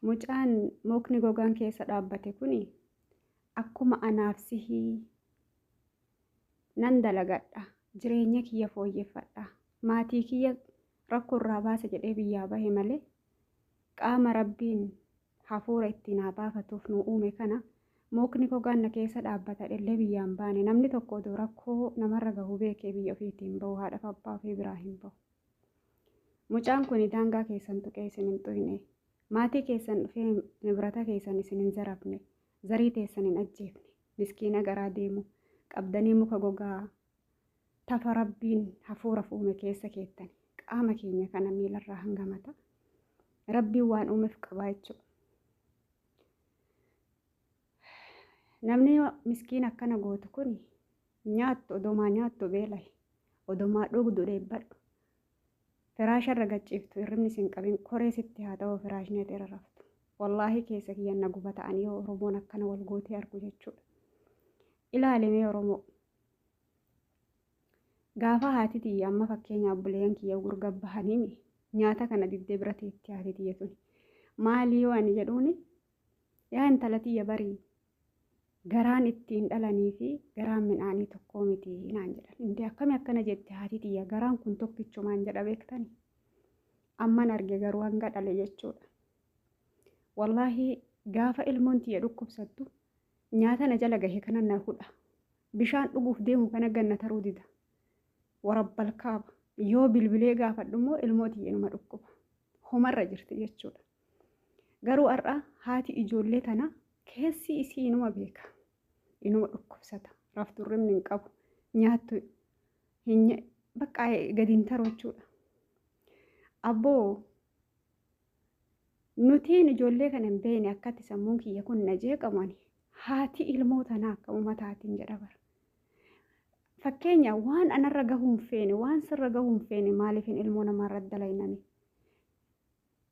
Mucaan mukni gogaan keessa dhaabbate kuni akkuma anaaf sihii nan dalagadha. Jireenya kiyya fooyyeffadha. Maatii kiyya rakkoo irraa baasa jedhee biyyaa bahe malee qaama rabbiin hafuura ittiin haa baafatuuf nu uume kana mukni gogaan na keessa dhaabbata illee biyyaan baane. Namni tokko odoo rakkoo namarra gahu beekee biyya ofiitiin bahu haadhaaf abbaa ofii biraa hin bahu. Mucaan kun daangaa keessan tuqee isin hin xuyne. Maatii keessan dhufee nibrata keessan isin hin zarafne. Zarii teessan hin ajjeefne. Miskiina garaa deemu qabdanii muka gogaa tafa rabbiin hafuura uume keessa keettani. Qaama keenya kana miilarraa hangamata. Rabbiin waan uumeef qabaa jechuudha. Namni miskiin akkana gootu kun nyaattu odomaa nyaattu beelahi. Odomaa dhugdu dheebbadhu. Firaasha irra gachiiftu hirribni sin qabin koree sitti haa ta'u firaashni irra raftu. Wallaahi keessa kiyyan na guba ta'anii Oromoon akkana wal gootee argu jechuudha. Ilaalimee Oromoo. Gaafa haati tiyya amma fakkeenyaaf buleen kiyya gurgabbahanii nyaata kana diddee bira teetti haati tiyya tuni. Maalii yoo ani jedhuuni yaa intala tiyya barii garaan ittiin dhalanii fi garaan midhaanii tokkoo miti naan jedhan. Indee akkami akkana jette haati tiyya garaan kun tokkichumaan jedha beektani. Amman arge garuu hanga dhale jechuudha. Wallaahi gaafa ilmoon tiyya dhukkubsattu nyaata na jala gahe kana na hudha. Bishaan dhuguuf deemu kana ganna taruu dida. Warabbal kaaba yoo bilbilee gaafadhu immoo ilmoo tiyya inuma dhukkuba. Homarra jirti jechuudha. Garuu har'a haati ijoollee tana keessi isii inuma beeka. Inuma dhukkubsata. Raftu hirribni hin qabu. Nyaattu hin bakka gadiin taruu jechuudha. Abboo nutiin ijoollee kana hin beekne akkatti sammuun kiyya kun na jeeqamani. Haati ilmoo tanaa akkuma taatiin jedha bara. Fakkeenya waan anarra gahuu hin feene waan sirra gahuu hin feene maaliif ilmoo namaarra dalayname.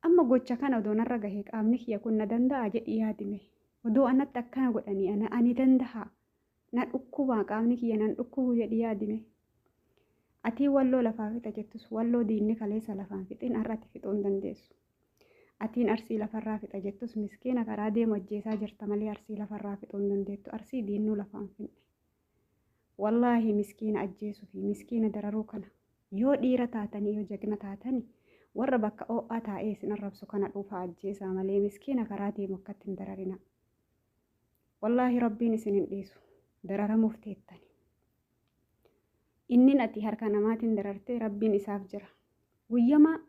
Amma gocha kana odoo narra gahee qaamni kiyya kun na danda'a jedhii yaadime. Odoo anatti akkana godhanii ani danda'a. Na dhukkubaa qaamni kiyya nan dhukkubu jedhii yaadime. Atii walloo lafaa fixa jettus walloo diinni kaleessa lafaan fixin har'atti fixuu hin dandeessu. Atiin arsii lafarraa fixa jettus miskiina karaa deemu ajjeesaa jirta malee arsii lafarraa fixuu hin dandeettu. Arsii diinnuu lafaan finne. Wallaahi miskiina ajjeesuu fi miskiina dararuu kana yoo dhiira taatanii yoo jagna taatanii warra bakka oo'aa taa'ee isin arrabsu kana dhuufaa ajjeesaa malee miskiina karaa deemu akkatti hin dararina. Wallaahi rabbiin isin hin dhiisu dararamuuf teettani. Inni ati harka namaatiin dararte rabbiin isaaf jira. Guyyamaa